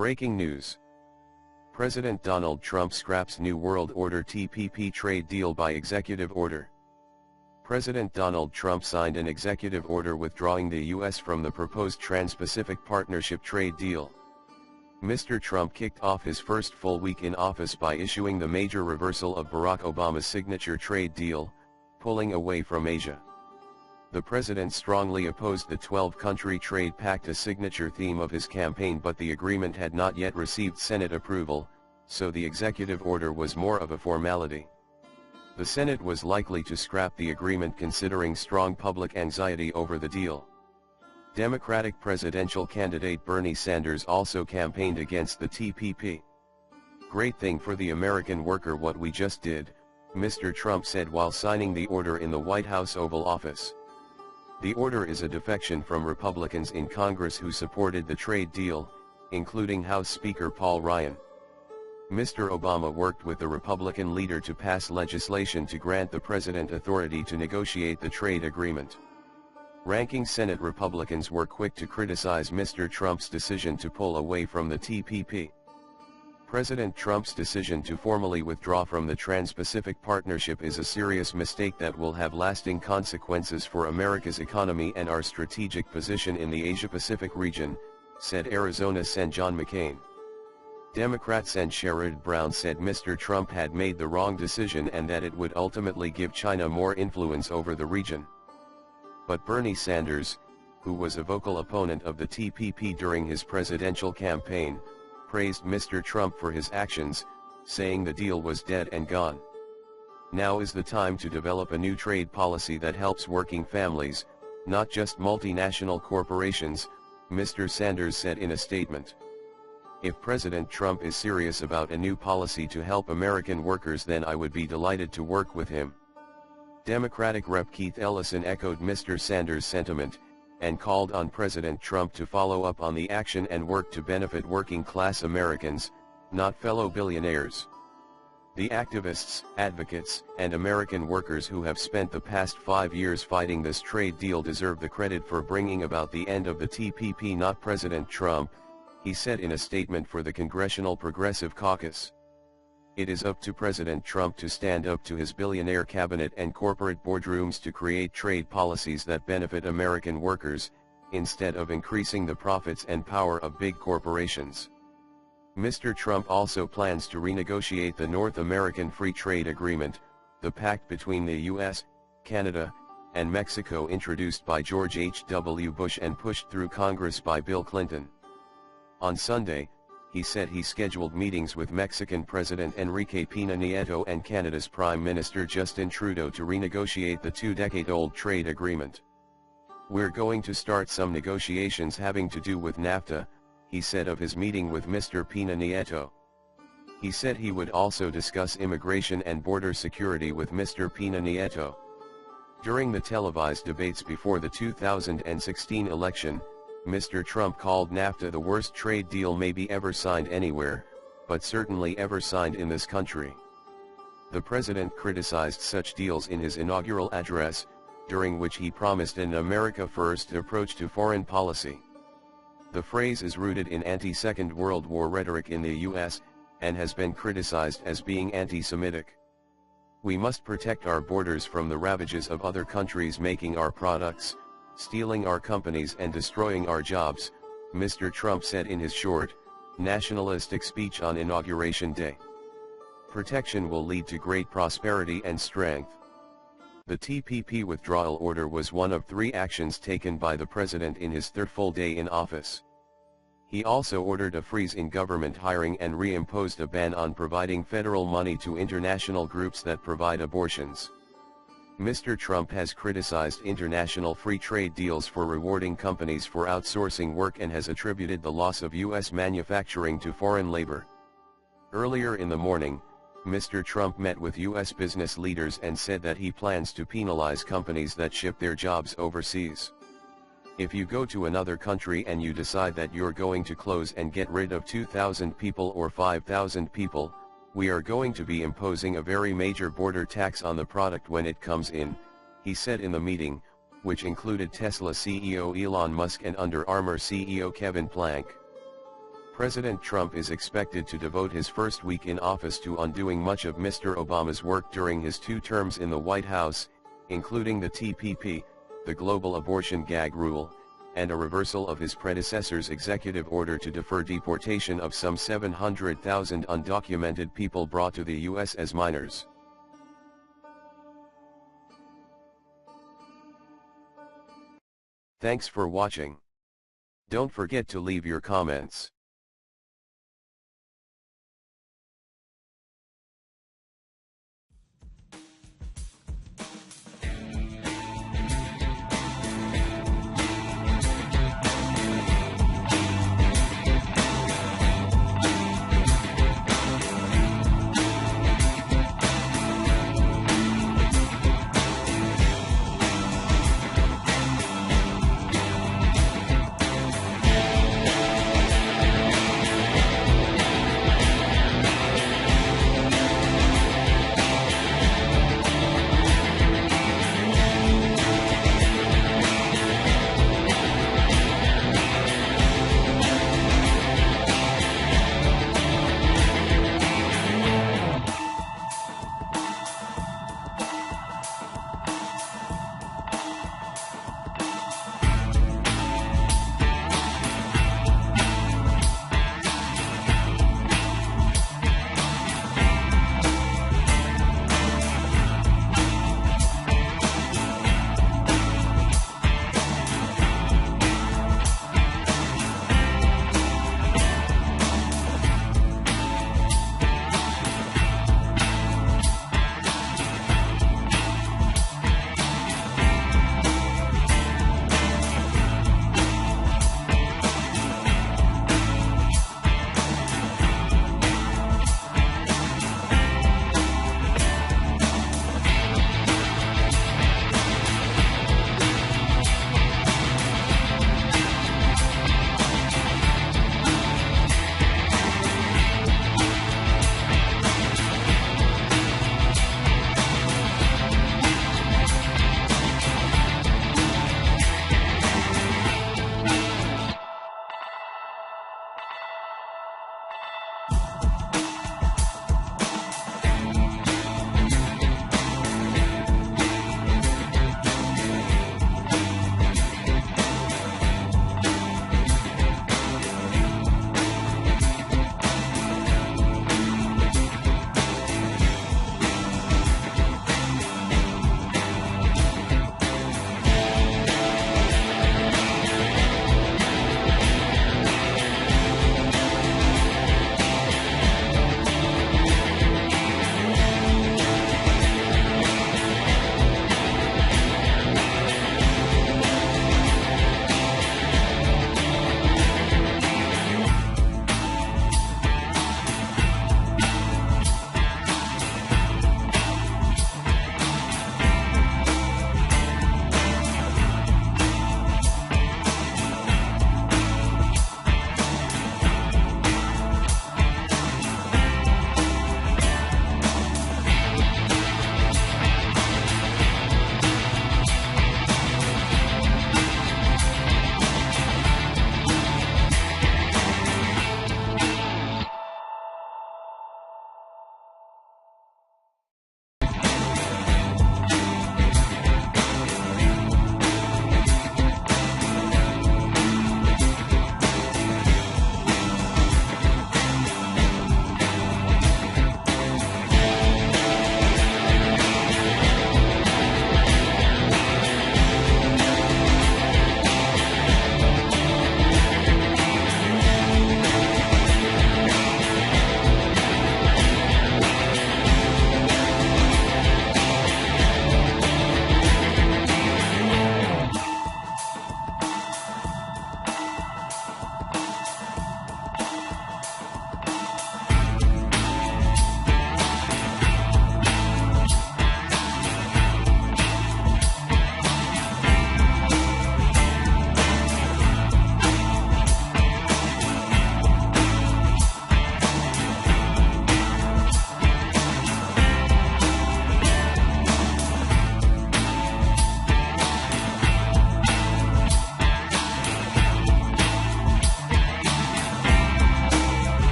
Breaking news. President Donald Trump scraps New World Order TPP trade deal by executive order. President Donald Trump signed an executive order withdrawing the U.S. from the proposed Trans-Pacific Partnership trade deal. Mr. Trump kicked off his first full week in office by issuing the major reversal of Barack Obama's signature trade deal, pulling away from Asia. The president strongly opposed the 12-country trade pact, a signature theme of his campaign, but the agreement had not yet received Senate approval, so the executive order was more of a formality. The Senate was likely to scrap the agreement considering strong public anxiety over the deal. Democratic presidential candidate Bernie Sanders also campaigned against the TPP. "Great thing for the American worker what we just did," Mr. Trump said while signing the order in the White House Oval Office. The order is a defection from Republicans in Congress who supported the trade deal, including House Speaker Paul Ryan. Mr. Obama worked with the Republican leader to pass legislation to grant the president authority to negotiate the trade agreement. Ranking Senate Republicans were quick to criticize Mr. Trump's decision to pull away from the TPP. President Trump's decision to formally withdraw from the Trans-Pacific Partnership is a serious mistake that will have lasting consequences for America's economy and our strategic position in the Asia-Pacific region, said Arizona Sen. John McCain. Democrat Sen. Sherrod Brown said Mr. Trump had made the wrong decision and that it would ultimately give China more influence over the region. But Bernie Sanders, who was a vocal opponent of the TPP during his presidential campaign, praised Mr. Trump for his actions, saying the deal was dead and gone. "Now is the time to develop a new trade policy that helps working families, not just multinational corporations," Mr. Sanders said in a statement. "If President Trump is serious about a new policy to help American workers, then I would be delighted to work with him." Democratic Rep. Keith Ellison echoed Mr. Sanders' sentiment, and called on President Trump to follow up on the action and work to benefit working-class Americans, not fellow billionaires. The activists, advocates, and American workers who have spent the past 5 years fighting this trade deal deserve the credit for bringing about the end of the TPP, not President Trump, he said in a statement for the Congressional Progressive Caucus. "It is up to President Trump to stand up to his billionaire cabinet and corporate boardrooms to create trade policies that benefit American workers, instead of increasing the profits and power of big corporations." Mr. Trump also plans to renegotiate the North American Free Trade Agreement, the pact between the U.S., Canada, and Mexico introduced by George H.W. Bush and pushed through Congress by Bill Clinton. On Sunday, he said he scheduled meetings with Mexican President Enrique Peña Nieto and Canada's Prime Minister Justin Trudeau to renegotiate the 2-decade-old trade agreement. "We're going to start some negotiations having to do with NAFTA," he said of his meeting with Mr. Peña Nieto. He said he would also discuss immigration and border security with Mr. Peña Nieto. During the televised debates before the 2016 election, Mr. Trump called NAFTA the worst trade deal maybe ever signed anywhere, but certainly ever signed in this country. The president criticized such deals in his inaugural address, during which he promised an America First approach to foreign policy. The phrase is rooted in anti-Second World War rhetoric in the U.S., and has been criticized as being anti-Semitic. "We must protect our borders from the ravages of other countries making our products, stealing our companies and destroying our jobs," Mr. Trump said in his short, nationalistic speech on Inauguration Day. "Protection will lead to great prosperity and strength." The TPP withdrawal order was one of 3 actions taken by the president in his third full day in office. He also ordered a freeze in government hiring and reimposed a ban on providing federal money to international groups that provide abortions. Mr. Trump has criticized international free trade deals for rewarding companies for outsourcing work and has attributed the loss of U.S. manufacturing to foreign labor. Earlier in the morning, Mr. Trump met with U.S. business leaders and said that he plans to penalize companies that ship their jobs overseas. "If you go to another country and you decide that you're going to close and get rid of 2,000 people or 5,000 people, we are going to be imposing a very major border tax on the product when it comes in," he said in the meeting, which included Tesla CEO Elon Musk and Under Armour CEO Kevin Plank. President Trump is expected to devote his first week in office to undoing much of Mr. Obama's work during his 2 terms in the White House, including the TPP, the global abortion gag rule, and a reversal of his predecessor's executive order to defer deportation of some 700,000 undocumented people brought to the U.S. as minors. Thanks for watching. Don't forget to leave your comments.